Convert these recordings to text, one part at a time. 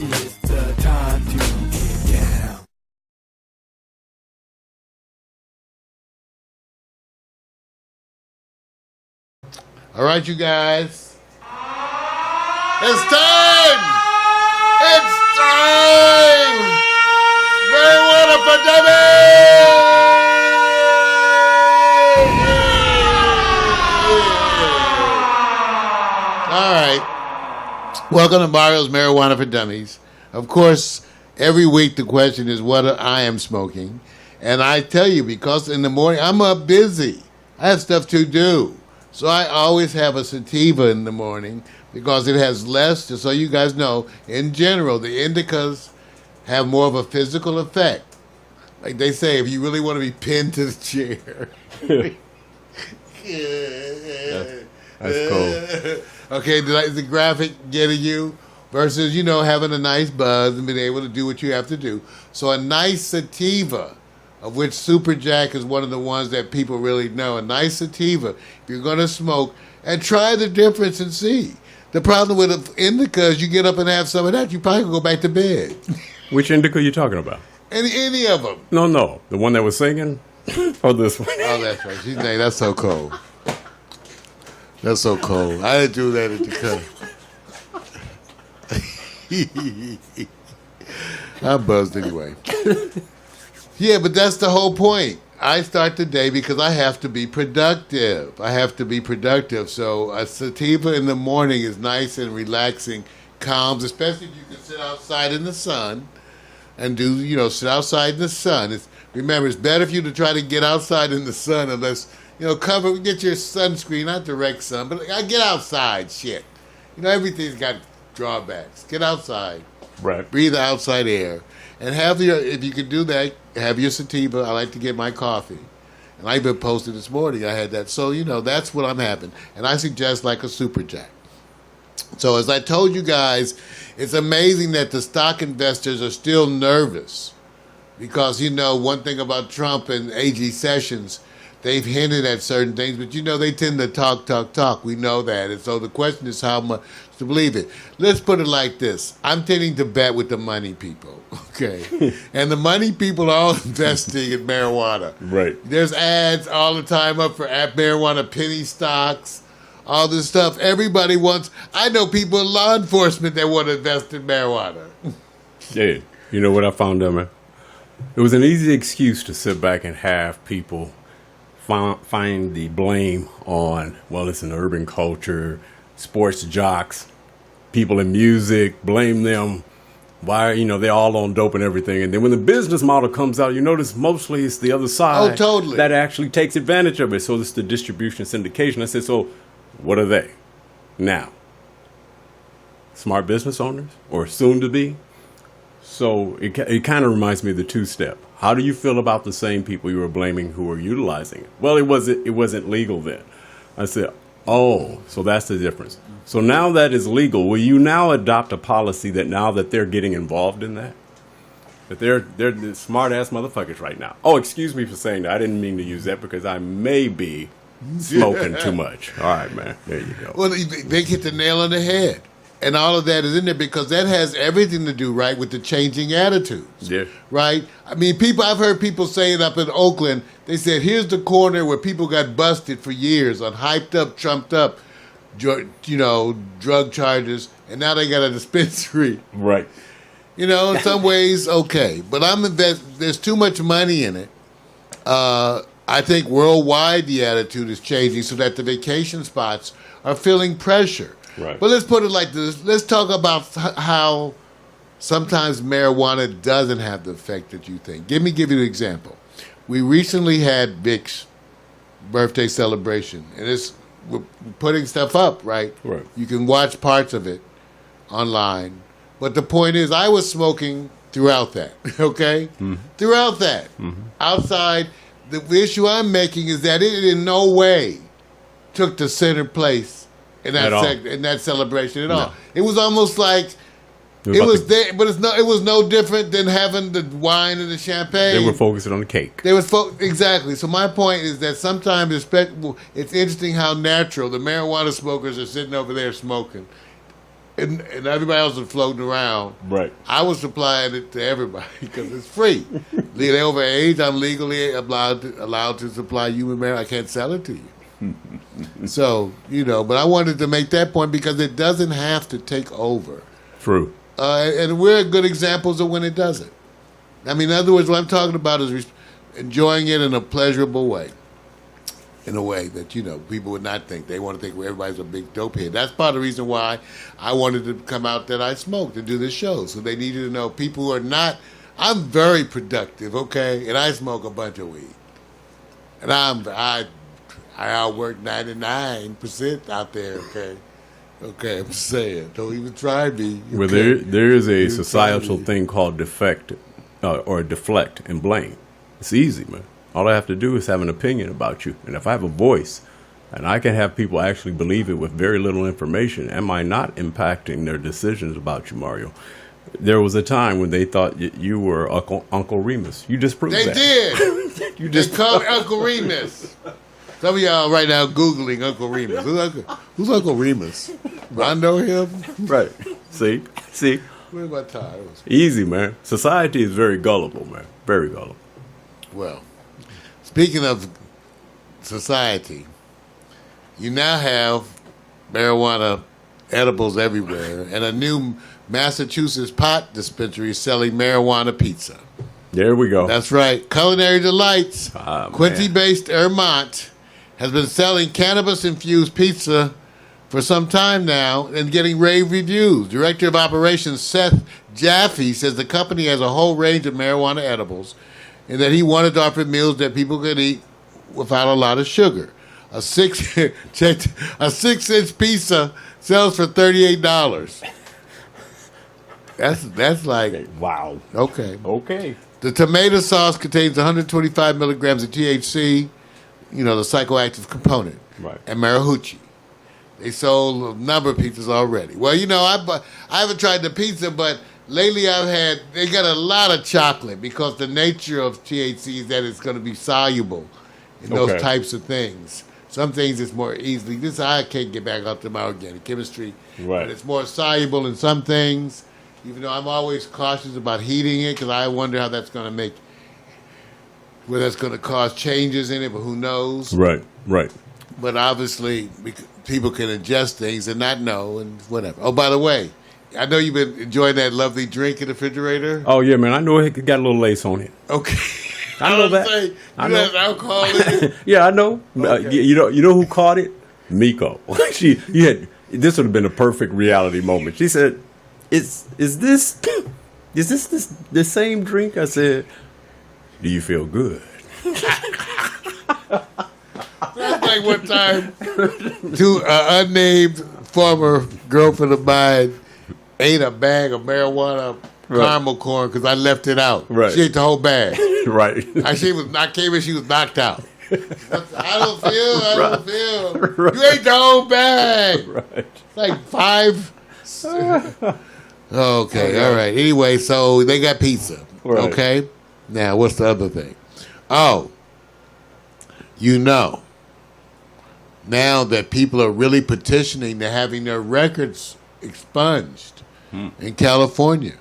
It's the time to get down. All right, you guys. It's time! It's time! Marijuana for Dummies! All right. Welcome to Mario's Marijuana for Dummies. Of course, every week the question is what I am smoking. And I tell you, because in the morning I'm up busy. I have stuff to do. So I always have a sativa in the morning because it has less, just so you guys know, in general, the indicas have more of a physical effect. Like they say, if you really want to be pinned to the chair. That's cool. Okay, is the graphic getting you? Versus, having a nice buzz and being able to do what you have to do. So a nice sativa, of which Super Jack is one of the ones that people really know. A nice sativa, if you're going to smoke, and try the difference and see. The problem with an indica is you get up and have some of that, you probably go back to bed. Which indica are you talking about? Any of them. No. The one that was singing? Or this one? Oh, that's right. She's named. That's so cold. That's so cold. I didn't do that at the cut. I'm buzzed anyway. Yeah, but that's the whole point. I start the day because I have to be productive. So a sativa in the morning is nice and relaxing, calms, especially if you can sit outside in the sun and sit outside in the sun. Remember, it's better for you to try to get outside in the sun unless, get your sunscreen, not direct sun, but get outside, shit. Everything's got drawbacks. Get outside. Right. Breathe outside air. And if you could do that, have your sativa. I like to get my coffee. And I even posted this morning, I had that. So, that's what I'm having. And I suggest like a Super Jack. So as I told you guys, it's amazing that the stock investors are still nervous. Because, one thing about Trump and AG Sessions, they've hinted at certain things, but they tend to talk. We know that. And so the question is how much to believe it. Let's put it like this. I'm tending to bet with the money people, okay? And the money people are all investing in marijuana. Right. There's ads all the time up for marijuana penny stocks, all this stuff. Everybody wants, I know people in law enforcement that want to invest in marijuana. Yeah. You know what I found out, man? It was an easy excuse to sit back and have people find the blame on, it's an urban culture, sports jocks, people in music, blame them. Why, they're all on dope and everything. And then when the business model comes out, you notice mostly it's the other side that actually takes advantage of it. So it's the distribution syndication. I said, so what are they now? Smart business owners or soon to be? So it kind of reminds me of the two-step. How do you feel about the same people you were blaming who were utilizing it? Well, it wasn't legal then. I said, oh, so that's the difference. So now that it's legal, will you now adopt a policy that now that they're getting involved in that they're the smart-ass motherfuckers right now? Oh, excuse me for saying that. I didn't mean to use that because I may be smoking too much. All right, man. There you go. Well, they hit the nail on the head. And all of that is in there because that has everything to do, right, with the changing attitudes. Yeah. Right? I mean, I've heard people say it up in Oakland. They said, here's the corner where people got busted for years on hyped up, trumped up, drug charges, and now they got a dispensary. Right. In some ways, okay. But there's too much money in it. I think worldwide the attitude is changing so that the vacation spots are feeling pressure. Right. But let's put it like this. Let's talk about how sometimes marijuana doesn't have the effect that you think. Give you an example. We recently had Vic's birthday celebration, and we're putting stuff up, right? Right. You can watch parts of it online. But the point is, I was smoking throughout that, okay? Mm-hmm. Throughout that. Mm-hmm. Outside, the issue I'm making is that it in no way took the center place in that celebration at all. It was almost like it was there, but it was no different than having the wine and the champagne. They were focusing on the cake. Exactly. So my point is that sometimes it's interesting how natural the marijuana smokers are sitting over there smoking. and everybody else was floating around. Right. I was supplying it to everybody because it's free. They over age. I'm legally allowed to supply human marijuana. I can't sell it to you. So, but I wanted to make that point because it doesn't have to take over. True. And we're good examples of when it doesn't. I mean, in other words, what I'm talking about is enjoying it in a pleasurable way. In a way that, people would not think. They want to think everybody's a big dope head. That's part of the reason why I wanted to come out that I smoked and do this show. So they needed to know people who are not, I'm very productive, okay? And I smoke a bunch of weed. And I outwork 99% out there, okay? Okay, I'm just saying. Don't even try me. Okay? Well, there is a societal thing called deflect and blame. It's easy, man. All I have to do is have an opinion about you. And if I have a voice, and I can have people actually believe it with very little information, am I not impacting their decisions about you, Mario? There was a time when they thought you were Uncle Remus. You just proved that. They did. They called me Uncle Remus. Some of y'all right now Googling Uncle Remus. Who's Uncle Remus? I know him. Right. See? Where's my tie? Easy, man. Society is very gullible, man. Very gullible. Well, speaking of society, you now have marijuana edibles everywhere and a new Massachusetts pot dispensary selling marijuana pizza. There we go. That's right. Culinary Delights, Quincy-based Vermont, has been selling cannabis-infused pizza for some time now and getting rave reviews. Director of Operations Seth Jaffe says the company has a whole range of marijuana edibles and that he wanted to offer meals that people could eat without a lot of sugar. A 6-inch pizza sells for $38. That's like wow. Okay. The tomato sauce contains 125 milligrams of THC, the psychoactive component, right, and marijuana. They sold a number of pizzas already. Well, I haven't tried the pizza, but lately they got a lot of chocolate because the nature of THC is that it's going to be soluble in those types of things. Some things it's more easily. I can't get back up to my organic chemistry. Right. But it's more soluble in some things, even though I'm always cautious about heating it because I wonder how that's going to whether that's going to cause changes in it, but who knows? Right. But obviously, people can ingest things and not know and whatever. Oh, by the way, I know you've been enjoying that lovely drink in the refrigerator. Oh, yeah, man. I know it got a little lace on it. Okay. I know that. I know. There's alcohol in it. Yeah, I know. Okay. You know who caught it? Miko. This would have been a perfect reality moment. She said, "Is this the same drink?" I said, "Do you feel good?" That's like one time, two unnamed former girlfriend of mine ate a bag of marijuana caramel corn because I left it out. Right. She ate the whole bag. Right. She was knocked out. I don't feel. Right. You ate the whole bag. Right. It's like 5. Okay, all right. Anyway, so they got pizza. Right. Okay? Now, what's the other thing? Oh, now that people are really petitioning to having their records expunged in California.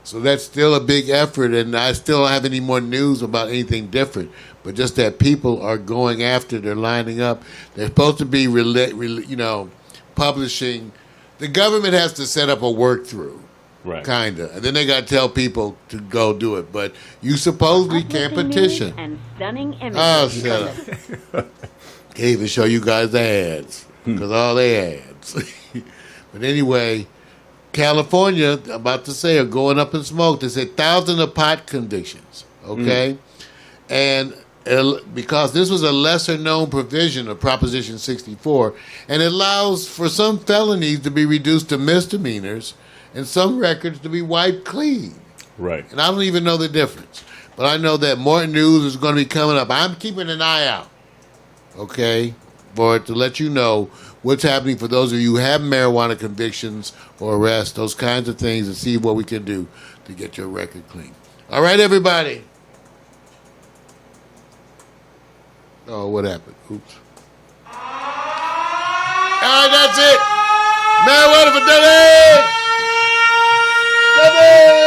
So that's still a big effort, and I still don't have any more news about anything different, but just that people are going after, they're lining up. They're supposed to be, publishing. The government has to set up a work-through. Right. Kind of. And then they got to tell people to go do it. But you supposedly can't petition. And stunning images. Oh, shut up. Can't even show you guys the ads. Because all they ads. But anyway, California, about to say, are going up in smoke. They said thousands of pot convictions. Okay? And because this was a lesser-known provision of Proposition 64, and it allows for some felonies to be reduced to misdemeanors and some records to be wiped clean. Right. And I don't even know the difference. But I know that more news is going to be coming up. I'm keeping an eye out, okay, for it to let you know what's happening for those of you who have marijuana convictions or arrests, those kinds of things, and see what we can do to get your record clean. All right, everybody. Oh, what happened? Oops. All right, that's it. Man, wait for Dummies! Dummies!